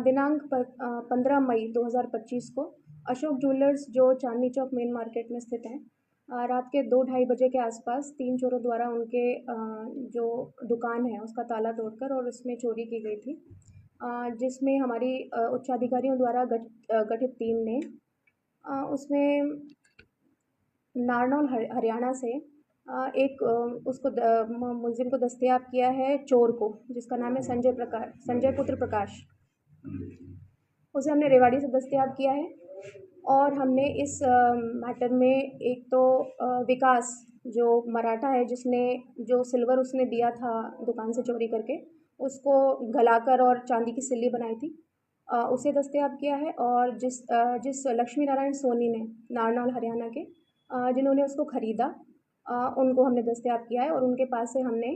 दिनांक 15 मई 2025 को अशोक ज्वेलर्स जो चांदनी चौक मेन मार्केट में स्थित है, रात के 2-2:30 बजे के आसपास 3 चोरों द्वारा उनके जो दुकान है उसका ताला तोड़कर और उसमें चोरी की गई थी, जिसमें हमारी उच्चाधिकारियों द्वारा गठित टीम ने उसमें नारनौल हरियाणा से एक उसको मुलजिम को दस्तयाब किया है, चोर को, जिसका नाम है संजय पुत्र प्रकाश। उसे हमने रेवाड़ी से दस्तयाब किया है और हमने इस मैटर में एक तो विकास जो मराठा है, जिसने जो सिल्वर उसने दिया था दुकान से चोरी करके, उसको गलाकर और चांदी की सिल्ली बनाई थी, उसे दस्तयाब किया है। और जिस लक्ष्मी नारायण सोनी ने नारनौल हरियाणा के जिन्होंने उसको ख़रीदा, उनको हमने दस्तयाब किया है और उनके पास से हमने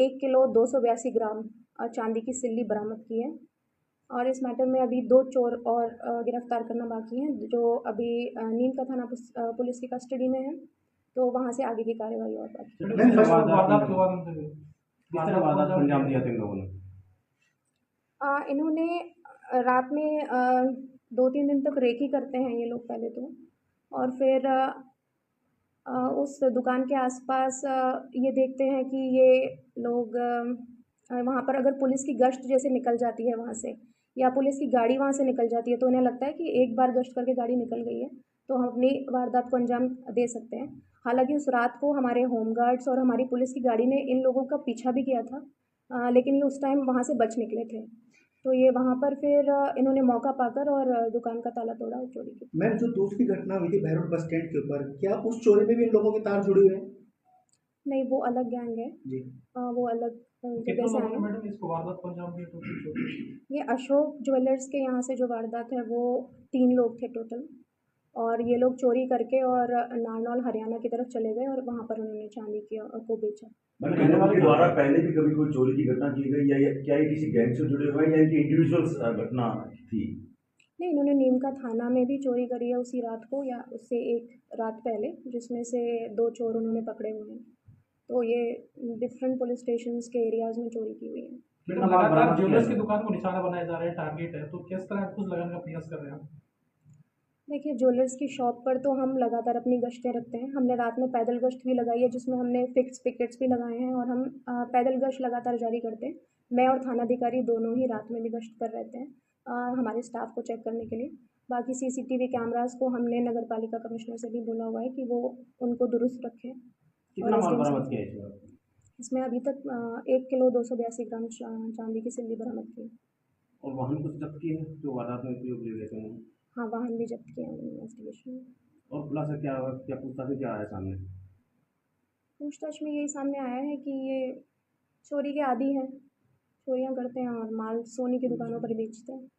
1 किलो 282 ग्राम चांदी की सिल्ली बरामद की है। और इस मैटर में अभी 2 चोर और गिरफ्तार करना बाकी हैं, जो अभी नीम का थाना पुलिस की कस्टडी में है, तो वहाँ से आगे की कार्यवाही और बाकी है। किस तरह वारदात को अंजाम दिया था इन लोगों ने? इन्होंने रात में 2-3 दिन तक रेकी करते हैं ये लोग पहले तो, और फिर उस दुकान के आसपास ये देखते हैं कि ये लोग वहाँ पर अगर पुलिस की गश्त जैसे निकल जाती है वहाँ से, या पुलिस की गाड़ी वहाँ से निकल जाती है, तो उन्हें लगता है कि एक बार गश्त करके गाड़ी निकल गई है तो हम अपनी वारदात को अंजाम दे सकते हैं। हालांकि उस रात को हमारे होमगार्ड्स और हमारी पुलिस की गाड़ी ने इन लोगों का पीछा भी किया था, लेकिन ये उस टाइम वहाँ से बच निकले थे, तो ये वहाँ पर फिर इन्होंने मौका पाकर और दुकान का ताला तोड़ा और चोरी की। मैम, जो दूसरी घटना हुई थी भैरोट बस स्टैंड के ऊपर, क्या उस चोरी में भी इन लोगों के तार जुड़े हुए हैं? नहीं, वो अलग गैंग है जी। वो अलग जगह से आए हैं। इसको वारदात को अंजाम दिया? ये अशोक ज्वेलर्स के यहाँ से जो वारदात है वो 3 लोग थे टोटल, और ये लोग चोरी करके और नारनौल हरियाणा की तरफ चले गए और वहाँ पर उन्होंने चांदी की को बेचा। मैम, कहने वाले के द्वारा पहले भी कभी कोई चोरी की घटना की गई, या क्या ये किसी गैंग से जुड़े हुए हैं या इनकी इंडिविजुअल घटना थी? नहीं, इन्होंने नीम का थाना में भी चोरी करी है उसी रात को या उससे एक रात पहले, जिसमें से 2 चोर उन्होंने पकड़े हुए हैं, तो ये डिफरेंट पुलिस स्टेशंस के एरियाज में चोरी की हुई है। लगातार ज्वेलर्स की दुकान को निशाना बनाए जा रहे हैं, टारगेट है, तो किस तरह कुछ लगाने का प्रयास कर रहे हैं? देखिए, ज्वेलर्स की शॉप पर तो हम लगातार अपनी गश्तें रखते हैं। हमने रात में पैदल गश्त भी लगाई है, जिसमें हमने फिक्स पिकेट्स भी लगाए हैं, और हम पैदल गश्त लगातार जारी करते हैं। मैं और थानाधिकारी दोनों ही रात में भी गश्त पर रहते हैं, हमारे स्टाफ को चेक करने के लिए। बाकी सीसीटीवी कैमरास को हमने नगर पालिका कमिश्नर से भी बोला हुआ है कि वो उनको दुरुस्त रखें। कितना माल बरामद किया है इसमें अभी तक 1 किलो 282 ग्राम चांदी की सिल्ली बरामद की है। और वाहन कुछ जब्त किए हैं जो वारदात में उपयोग ले गए थे? हाँ, वाहन भी जब्त किए हैं इन्वेस्टिगेशन में। और खुलासा क्या क्या पूछताछ में क्या आया सामने? पूछताछ में यही सामने आया है कि ये चोरी के आदी हैं, चोरियां करते हैं और माल सोने की दुकानों पर बेचते हैं।